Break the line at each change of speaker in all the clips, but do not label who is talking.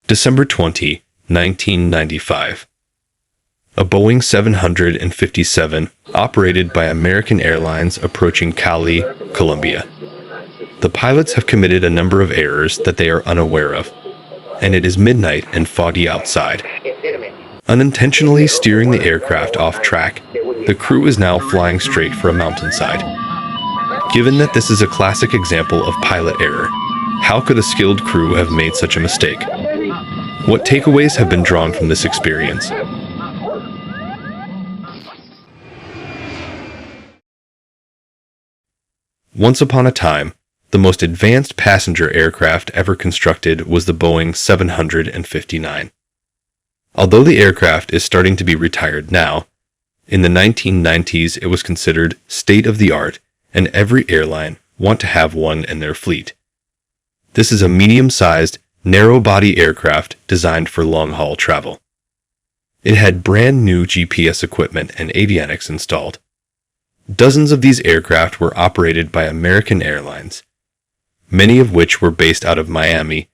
December 20, 1995. A Boeing 757 operated by American Airlines approaching Cali, Colombia. The pilots have committed a number of errors that they are unaware of, and it is midnight and foggy outside. Unintentionally steering the aircraft off track, the crew is now flying straight for a mountainside. Given that this is a classic example of pilot error, how could a skilled crew have made such a mistake? What takeaways have been drawn from this experience? Once upon a time, the most advanced passenger aircraft ever constructed was the Boeing 759. Although the aircraft is starting to be retired now, in the 1990s it was considered state-of-the-art, and every airline want to have one in their fleet. This is a medium-sized, narrow-body aircraft designed for long-haul travel. It had brand new GPS equipment and avionics installed. Dozens of these aircraft were operated by American Airlines, many of which were based out of Miami,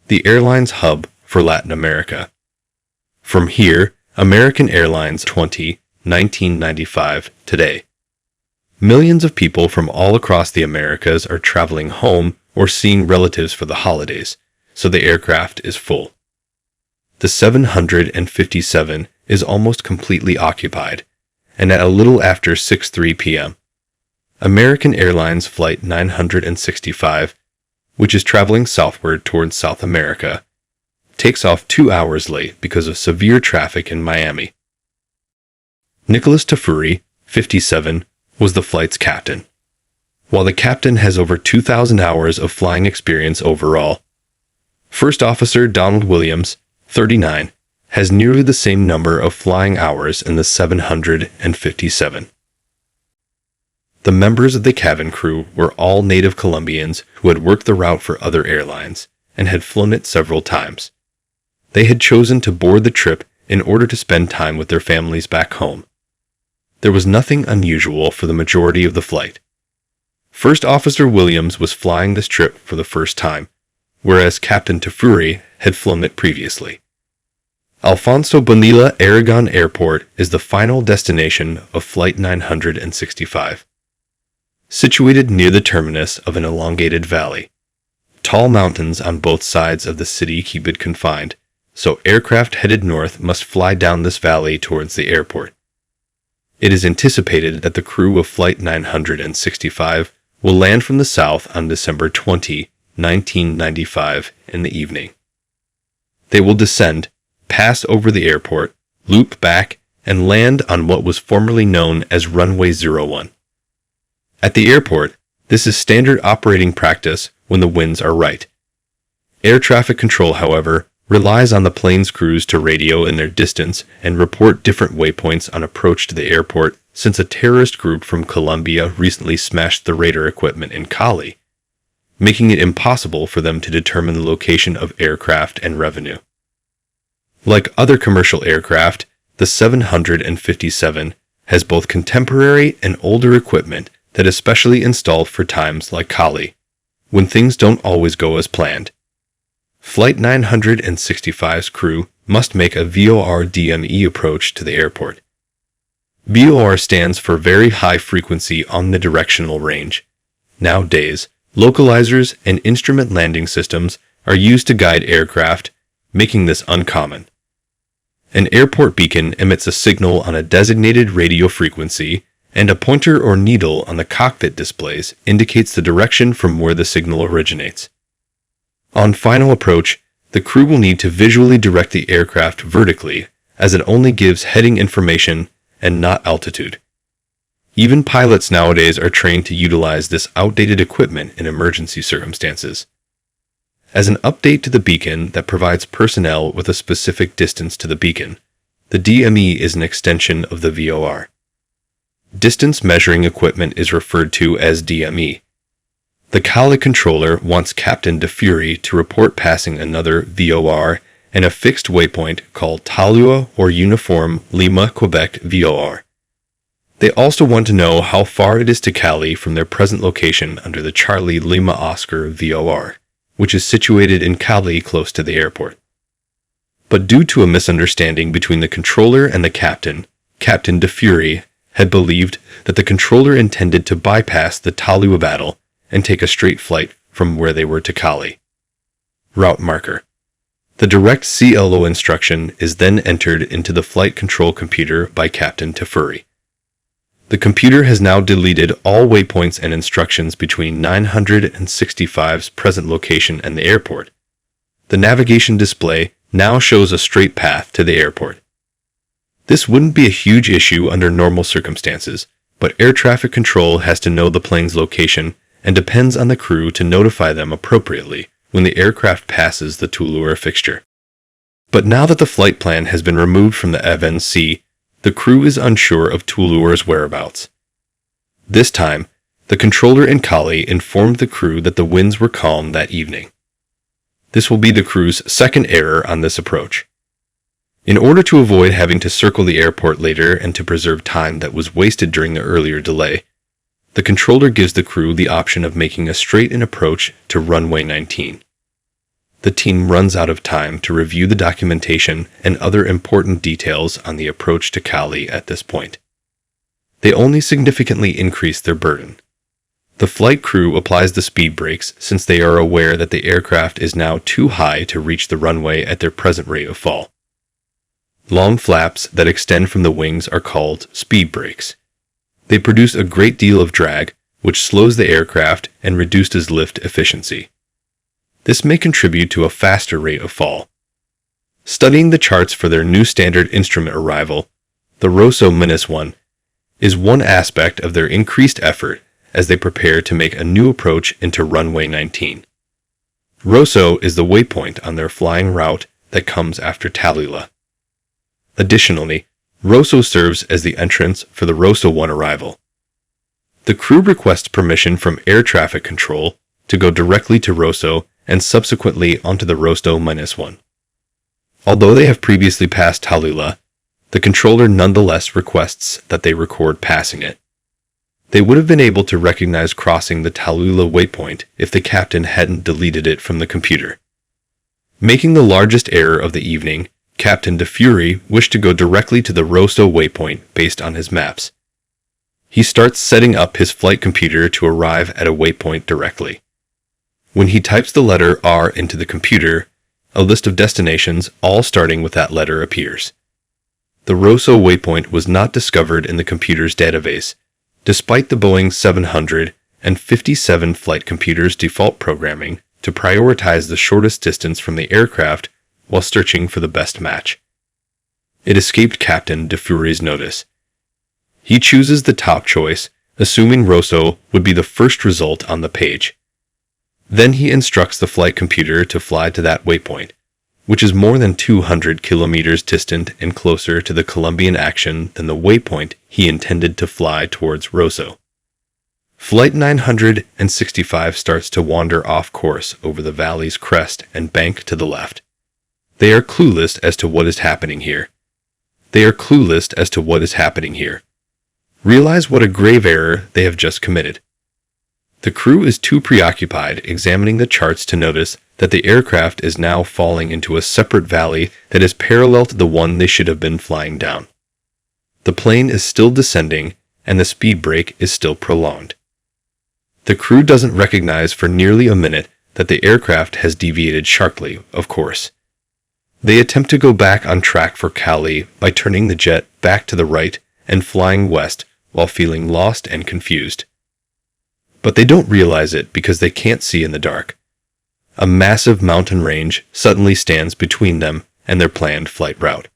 the airline's hub for Latin America. From here, American Airlines 1995 today. Millions of people from all across the Americas are traveling home or seeing relatives for the holidays, so the aircraft is full. The 757 is almost completely occupied, and at a little after 6:03 p.m., American Airlines Flight 965, which is traveling southward towards South America, takes off 2 hours late because of severe traffic in Miami. Nicholas Tafuri, 57, was the flight's captain. While the captain has over 2,000 hours of flying experience overall, First Officer Donald Williams, 39, has nearly the same number of flying hours in the 757. The members of the cabin crew were all native Colombians who had worked the route for other airlines and had flown it several times. They had chosen to board the trip in order to spend time with their families back home. There was nothing unusual for the majority of the flight. First Officer Williams was flying this trip for the first time, whereas Captain Tafuri had flown it previously. Alfonso Bonilla Aragon Airport is the final destination of Flight 965. Situated near the terminus of an elongated valley, tall mountains on both sides of the city keep it confined, so aircraft headed north must fly down this valley towards the airport. It is anticipated that the crew of Flight 965 will land from the south on December 20, 1995 in the evening. They will descend, pass over the airport, loop back, and land on what was formerly known as Runway 01. At the airport, this is standard operating practice when the winds are right. Air traffic control, however, relies on the plane's crews to radio in their distance and report different waypoints on approach to the airport, since a terrorist group from Colombia recently smashed the radar equipment in Cali, making it impossible for them to determine the location of aircraft and revenue. Like other commercial aircraft, the 757 has both contemporary and older equipment that is specially installed for times like Cali, when things don't always go as planned. Flight 965's crew must make a VOR DME approach to the airport. VOR stands for Very High Frequency Omnidirectional Range. Nowadays, localizers and instrument landing systems are used to guide aircraft, making this uncommon. An airport beacon emits a signal on a designated radio frequency, and a pointer or needle on the cockpit displays indicates the direction from where the signal originates. On final approach, the crew will need to visually direct the aircraft vertically, as it only gives heading information and not altitude. Even pilots nowadays are trained to utilize this outdated equipment in emergency circumstances. As an update to the beacon that provides personnel with a specific distance to the beacon, the DME is an extension of the VOR. Distance measuring equipment is referred to as DME. The Cali controller wants Captain Tafuri to report passing another VOR and a fixed waypoint called Talua or Uniform Lima Quebec VOR. They also want to know how far it is to Cali from their present location under the Charlie Lima Oscar VOR, which is situated in Cali close to the airport. But due to a misunderstanding between the controller and the captain, Captain DeFury had believed that the controller intended to bypass the Taliwa battle and take a straight flight from where they were to Cali. Route marker. The direct CLO instruction is then entered into the flight control computer by Captain DeFury. The computer has now deleted all waypoints and instructions between 965's present location and the airport. The navigation display now shows a straight path to the airport. This wouldn't be a huge issue under normal circumstances, but air traffic control has to know the plane's location and depends on the crew to notify them appropriately when the aircraft passes the Tulure fixture. But now that the flight plan has been removed from the FNC, the crew is unsure of Tulure's whereabouts. This time, the controller in Cali informed the crew that the winds were calm that evening. This will be the crew's second error on this approach. In order to avoid having to circle the airport later and to preserve time that was wasted during the earlier delay, the controller gives the crew the option of making a straight-in approach to runway 19. The team runs out of time to review the documentation and other important details on the approach to Cali at this point. They only significantly increase their burden. The flight crew applies the speed brakes since they are aware that the aircraft is now too high to reach the runway at their present rate of fall. Long flaps that extend from the wings are called speed brakes. They produce a great deal of drag, which slows the aircraft and reduces lift efficiency. This may contribute to a faster rate of fall. Studying the charts for their new standard instrument arrival, the Rosso-1, is one aspect of their increased effort as they prepare to make a new approach into runway 19. Rosso is the waypoint on their flying route that comes after Taliwa. Additionally, Rosso serves as the entrance for the Rosso-1 arrival. The crew requests permission from air traffic control to go directly to Rosso and subsequently onto the Rosso-1. Although they have previously passed Taliwa, the controller nonetheless requests that they record passing it. They would have been able to recognize crossing the Taliwa waypoint if the captain hadn't deleted it from the computer. Making the largest error of the evening, Captain DeFury wished to go directly to the Rosso waypoint based on his maps. He starts setting up his flight computer to arrive at a waypoint directly. When he types the letter R into the computer, a list of destinations all starting with that letter appears. The Rosso waypoint was not discovered in the computer's database, despite the Boeing 757 flight computer's default programming to prioritize the shortest distance from the aircraft while searching for the best match. It escaped Captain DeFury's notice. He chooses the top choice, assuming Rosso would be the first result on the page. Then he instructs the flight computer to fly to that waypoint, which is more than 200 kilometers distant and closer to the Colombian action than the waypoint he intended to fly towards Rosso. Flight 965 starts to wander off course over the valley's crest and bank to the left. They are clueless as to what is happening here. Realize what a grave error they have just committed. The crew is too preoccupied examining the charts to notice that the aircraft is now falling into a separate valley that is parallel to the one they should have been flying down. The plane is still descending, and the speed brake is still prolonged. The crew doesn't recognize for nearly a minute that the aircraft has deviated sharply, of course. They attempt to go back on track for Cali by turning the jet back to the right and flying west while feeling lost and confused. But they don't realize it because they can't see in the dark. A massive mountain range suddenly stands between them and their planned flight route.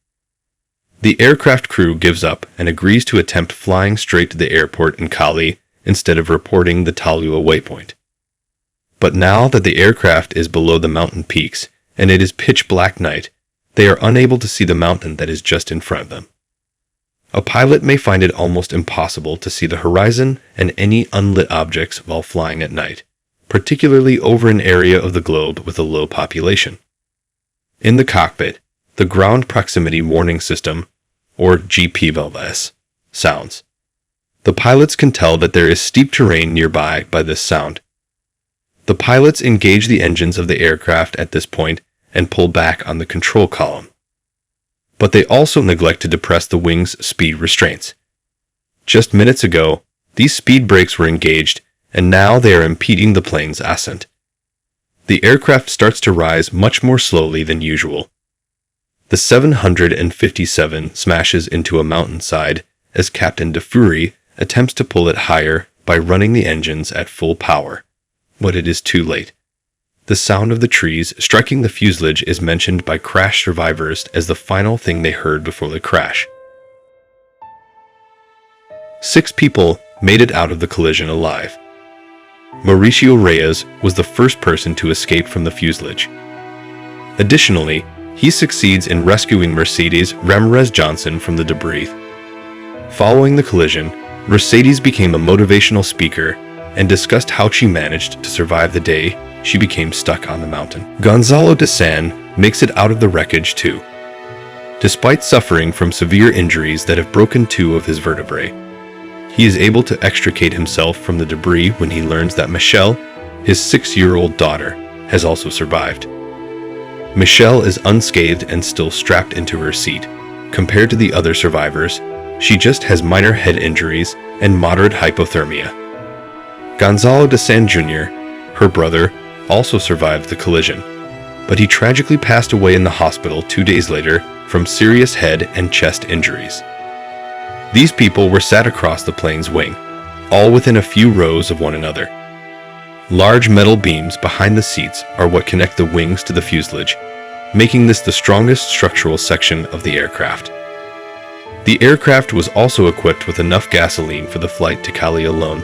The aircraft crew gives up and agrees to attempt flying straight to the airport in Cali instead of reporting the Taliwa waypoint. But now that the aircraft is below the mountain peaks and it is pitch black night, they are unable to see the mountain that is just in front of them. A pilot may find it almost impossible to see the horizon and any unlit objects while flying at night, particularly over an area of the globe with a low population. In the cockpit, the Ground Proximity Warning System, or GPVLS, sounds. The pilots can tell that there is steep terrain nearby by this sound. The pilots engage the engines of the aircraft at this point and pull back on the control column. but they also neglected to press the wing's speed restraints. Just minutes ago, these speed brakes were engaged, and now they are impeding the plane's ascent. The aircraft starts to rise much more slowly than usual. The 757 smashes into a mountainside as Captain DeFury attempts to pull it higher by running the engines at full power, but it is too late. The sound of the trees striking the fuselage is mentioned by crash survivors as the final thing they heard before the crash. 6 people made it out of the collision alive. Mauricio Reyes was the first person to escape from the fuselage. Additionally, he succeeds in rescuing Mercedes Ramirez Johnson from the debris. Following the collision, Mercedes became a motivational speaker and discussed how she managed to survive the day she became stuck on the mountain. Gonzalo de San makes it out of the wreckage too, despite suffering from severe injuries that have broken 2 of his vertebrae. He is able to extricate himself from the debris when he learns that Michelle, his 6-year-old daughter, has also survived. Michelle is unscathed and still strapped into her seat. Compared to the other survivors, she just has minor head injuries and moderate hypothermia. Gonzalo de San Jr., her brother, also survived the collision, but he tragically passed away in the hospital 2 days later from serious head and chest injuries. These people were sat across the plane's wing, all within a few rows of one another. Large metal beams behind the seats are what connect the wings to the fuselage, making this the strongest structural section of the aircraft. The aircraft was also equipped with enough gasoline for the flight to Cali alone.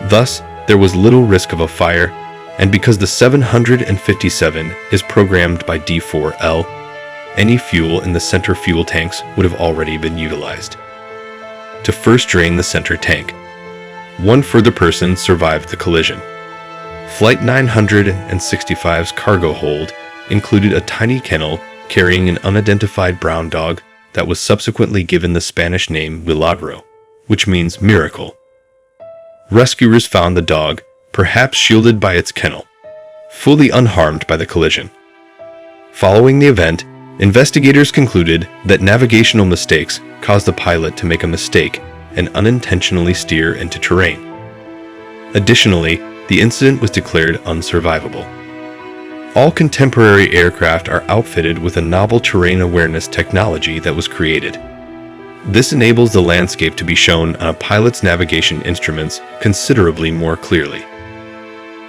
Thus, there was little risk of a fire, and because the 757 is programmed by D4L, any fuel in the center fuel tanks would have already been utilized. To first drain the center tank, 1 further person survived the collision. Flight 965's cargo hold included a tiny kennel carrying an unidentified brown dog that was subsequently given the Spanish name Milagro, which means miracle. Rescuers found the dog, perhaps shielded by its kennel, fully unharmed by the collision. Following the event, investigators concluded that navigational mistakes caused the pilot to make a mistake and unintentionally steer into terrain. Additionally, the incident was declared unsurvivable. All contemporary aircraft are outfitted with a novel terrain awareness technology that was created. This enables the landscape to be shown on a pilot's navigation instruments considerably more clearly.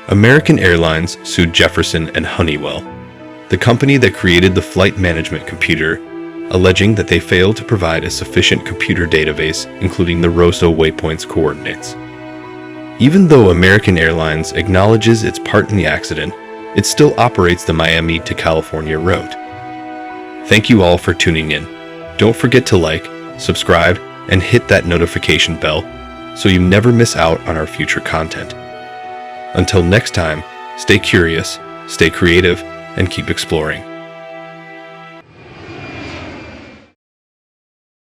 American Airlines sued Jefferson and Honeywell, the company that created the flight management computer, alleging that they failed to provide a sufficient computer database including the ROSO waypoints coordinates. Even though American Airlines acknowledges its part in the accident, it still operates the Miami to California route. Thank you all for tuning in. Don't forget to like, subscribe, and hit that notification bell so you never miss out on our future content. Until next time, stay curious, stay creative, and keep exploring.